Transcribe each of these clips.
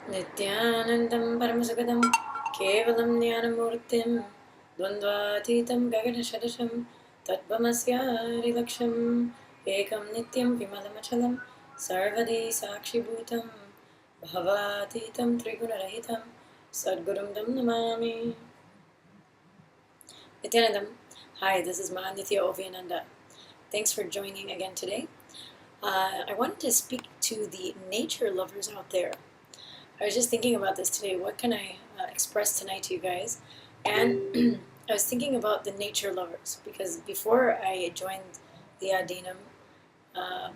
Nityanandam Paramasukadam Kevalam Jnanamurtim Dvandvatītam Gaganashadasham Tattvamasyārilaksham Ekam Nityam Vimalamachalam Sarvadi Sakshibhutam Bhavatītam Trigunarahitam Sadgurum Dam Namami. Nityanandam. Hi, this is Mahanitya Oviananda. Thanks for joining again today. I wanted to speak to the nature lovers out there. I was just thinking about this today. What can I express tonight to you guys? And I was thinking about the nature lovers because before I joined the Aadheenam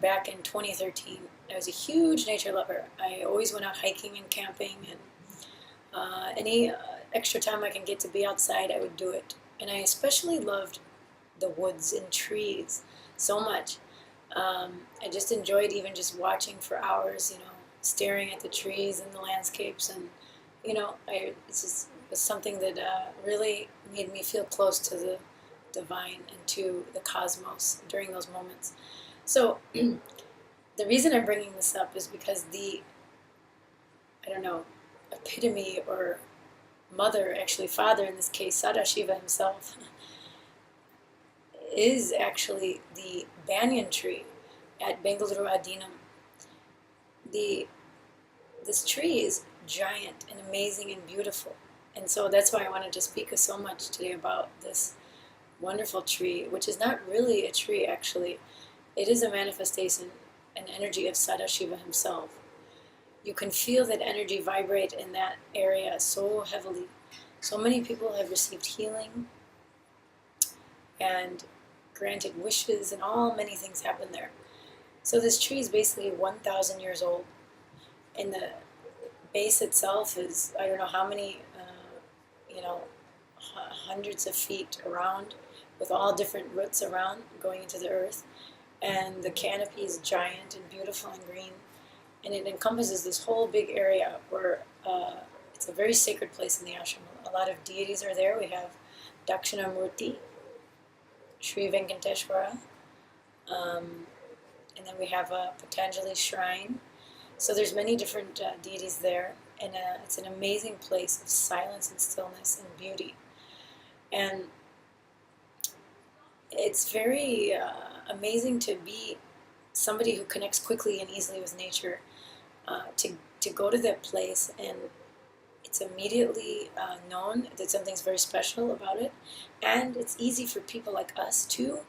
back in 2013, I was a huge nature lover. I always went out hiking and camping, and any extra time I can get to be outside, I would do it. And I especially loved the woods and trees so much. I just enjoyed even just watching for hours, staring at the trees and the landscapes, and it was something that really made me feel close to the divine and to the cosmos during those moments. So the reason I'm bringing this up is because the epitome or mother, actually father in this case, Sadashiva himself, is actually the Banyan Tree at Bengaluru Aadheenam. This tree is giant and amazing and beautiful, and so that's why I wanted to speak so much today about this wonderful tree, which is not really a tree actually. It is a manifestation, an energy of Sadashiva himself. You can feel that energy vibrate in that area so heavily. So many people have received healing and granted wishes, and many things happen there. So this tree is basically 1,000 years old, and the base itself is, I don't know how many, hundreds of feet around, with all different roots around going into the earth. And the canopy is giant and beautiful and green, and it encompasses this whole big area where it's a very sacred place in the ashram. A lot of deities are there. We have Dakshinamurti, Sri Venkateshwara, and then we have a Patanjali shrine. So there's many different deities there, and it's an amazing place of silence and stillness and beauty. And it's very amazing to be somebody who connects quickly and easily with nature, to go to that place, and it's immediately known that something's very special about it, and it's easy for people like us to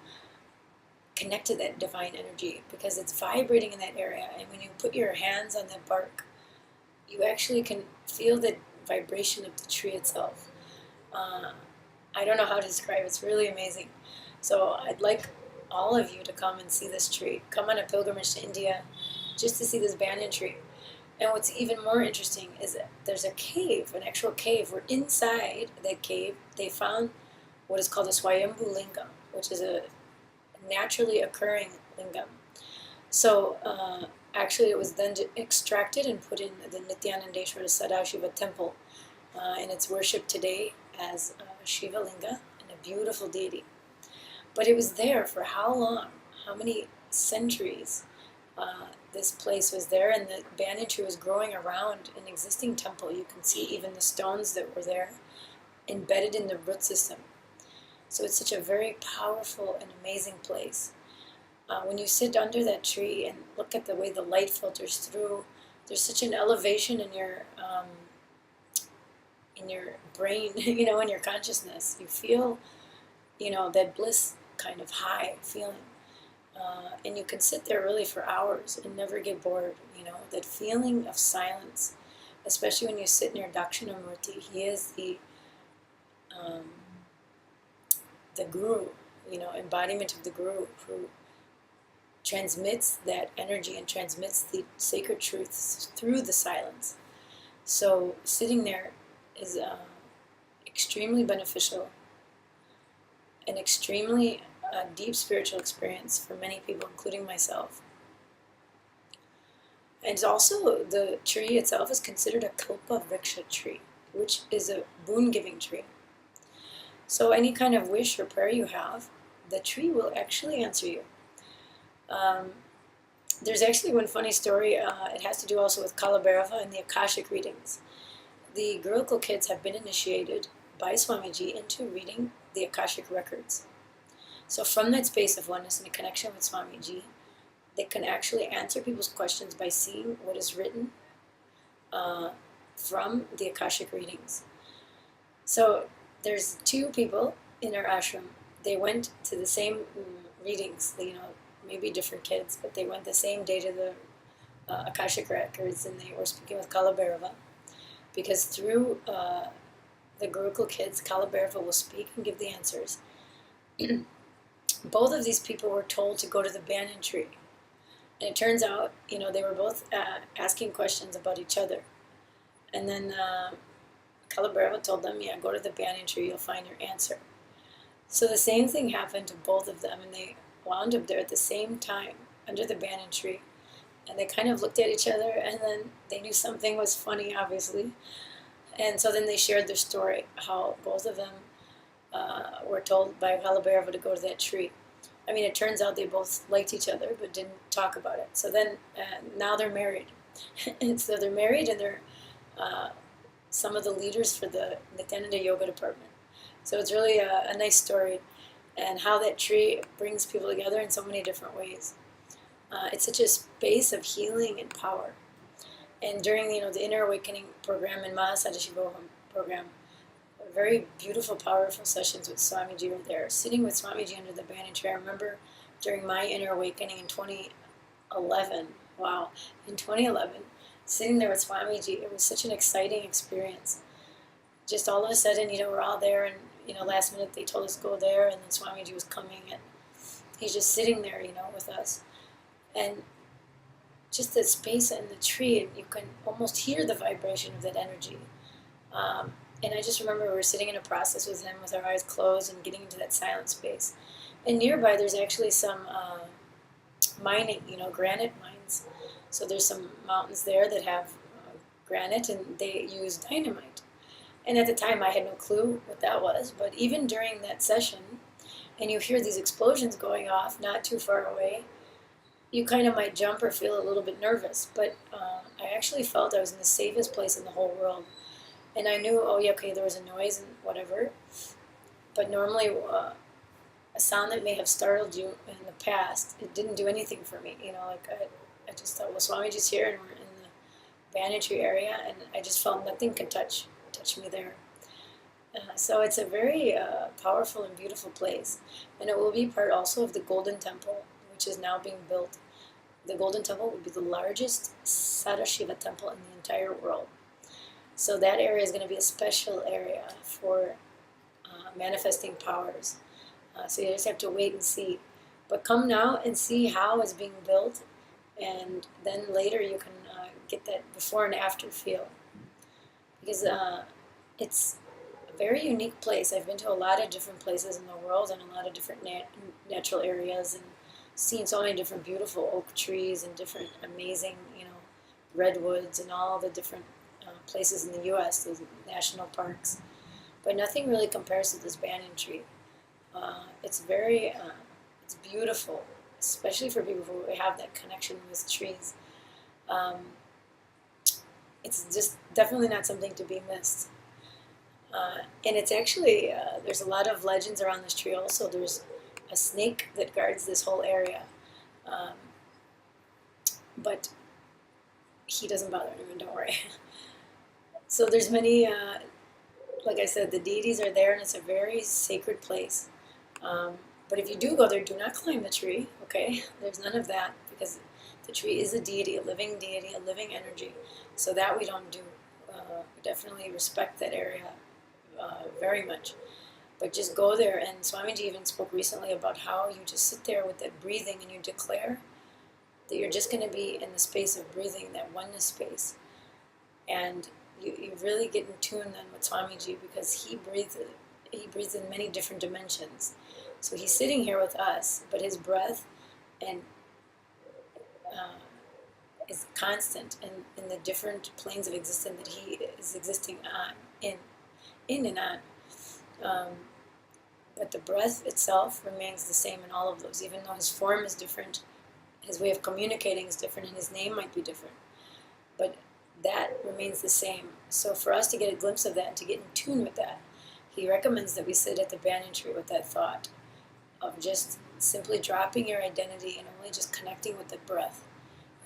connect to that divine energy because it's vibrating in that area. And when you put your hands on that bark, you actually can feel the vibration of the tree itself. I don't know how to describe it. It's really amazing. So I'd like all of you to come and see this tree. Come on a pilgrimage to India just to see this banyan tree. And what's even more interesting is that there's a cave, an actual cave, where inside that cave they found what is called a Swayambhu Lingam, which is a naturally occurring lingam. So actually it was then extracted and put in the Nityanandeshwara Sadashiva temple, and it's worshipped today as Shiva Linga and a beautiful deity. But it was there for how long? How many centuries? This place was there, and the banyan tree was growing around an existing temple. You can see even the stones that were there embedded in the root system. So it's such a very powerful and amazing place. When you sit under that tree and look at the way the light filters through, there's such an elevation in your brain, in your consciousness. You feel, that bliss kind of high feeling. And you can sit there really for hours and never get bored, that feeling of silence, especially when you sit near Dakshinamurti. He is the guru, embodiment of the guru, who transmits that energy and transmits the sacred truths through the silence. So sitting there is extremely beneficial, an extremely deep spiritual experience for many people, including myself. And also, the tree itself is considered a Kalpa Vriksha tree, which is a boon-giving tree. So any kind of wish or prayer you have, the tree will actually answer you. There's actually one funny story. It has to do also with Kalabhairava and the Akashic readings. The Gurukul kids have been initiated by Swamiji into reading the Akashic records. So from that space of oneness and a connection with Swamiji, they can actually answer people's questions by seeing what is written from the Akashic readings. So there's two people in our ashram. They went to the same readings, maybe different kids, but they went the same day to the Akashic records, and they were speaking with Kalabhairava, because through the Gurukul kids, Kalabhairava will speak and give the answers. Both of these people were told to go to the Banyan Tree. And it turns out, they were both asking questions about each other. And then Kalabhairava told them, yeah, go to the Banyan Tree, you'll find your answer. So the same thing happened to both of them, and they wound up there at the same time, under the Banyan Tree. And they kind of looked at each other, and then they knew something was funny, obviously. And so then they shared their story, how both of them were told by Kalabhairava to go to that tree. I mean, it turns out they both liked each other, but didn't talk about it. So then, now they're married. And so they're married, and they're some of the leaders for the Nityananda Yoga department. So it's really a nice story, and how that tree brings people together in so many different ways. It's such a space of healing and power. And during the Inner Awakening program and Sadashivatva program, very beautiful, powerful sessions with Swamiji were there. Sitting with Swamiji under the Banyan Tree. I remember during my Inner Awakening in 2011, in 2011, sitting there with Swamiji, it was such an exciting experience. Just all of a sudden, we're all there, and, last minute they told us to go there, and then Swamiji was coming, and he's just sitting there, with us. And just the space and the tree, and you can almost hear the vibration of that energy. And I just remember we were sitting in a process with him with our eyes closed and getting into that silent space. And nearby there's actually some mining, granite mines. So there's some mountains there that have granite, and they use dynamite. And at the time I had no clue what that was, but even during that session, and you hear these explosions going off not too far away, you kind of might jump or feel a little bit nervous. But I actually felt I was in the safest place in the whole world. And I knew, there was a noise and whatever. But normally, a sound that may have startled you in the past, it didn't do anything for me. I just thought, well, Swamiji's here, and we're in the Banyan Tree area, and I just felt nothing could touch me there. So it's a very powerful and beautiful place. And it will be part also of the Golden Temple, which is now being built. The Golden Temple would be the largest Sadashiva temple in the entire world. So that area is going to be a special area for manifesting powers. So you just have to wait and see. But come now and see how it's being built, and then later you can get that before and after feel. Because it's a very unique place. I've been to a lot of different places in the world and a lot of different natural areas, and seen so many different beautiful oak trees and different amazing, redwoods and all the different places in the U.S., those national parks. But nothing really compares to this Banyan Tree. It's very, it's beautiful, especially for people who have that connection with trees. It's just definitely not something to be missed. And it's actually, there's a lot of legends around this tree also. There's a snake that guards this whole area. But he doesn't bother anyone, don't worry. So there's many, like I said, the deities are there, and it's a very sacred place. But if you do go there, do not climb the tree, okay? There's none of that, because the tree is a deity, a living energy. So that we don't do. We definitely respect that area very much. But just go there, and Swamiji even spoke recently about how you just sit there with that breathing, and you declare that you're just going to be in the space of breathing, that oneness space. And you really get in tune then with Swamiji, because he breathes in many different dimensions. So he's sitting here with us, but his breath and is constant in the different planes of existence that he is existing on, in and on. But the breath itself remains the same in all of those, even though his form is different. His way of communicating is different, and his name might be different. But that remains the same. So for us to get a glimpse of that and to get in tune with that, he recommends that we sit at the banyan tree with that thought of just simply dropping your identity and only just connecting with the breath.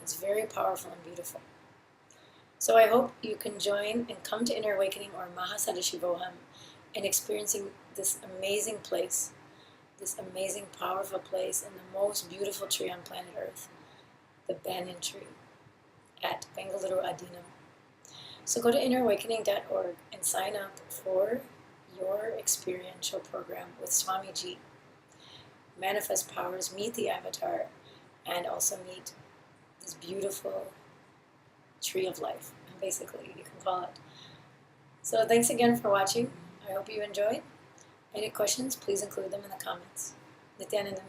It's very powerful and beautiful. So I hope you can join and come to Inner Awakening or Sadashivatva and experiencing this amazing place, this amazing, powerful place, and the most beautiful tree on planet Earth, the Banyan Tree, at Bengaluru Aadheenam. So go to innerawakening.org and sign up for your experiential program with Swamiji. Manifest powers, meet the avatar, and also meet this beautiful tree of life, basically, you can call it. So thanks again for watching. I hope you enjoyed. Any questions, please include them in the comments. Nityanandam.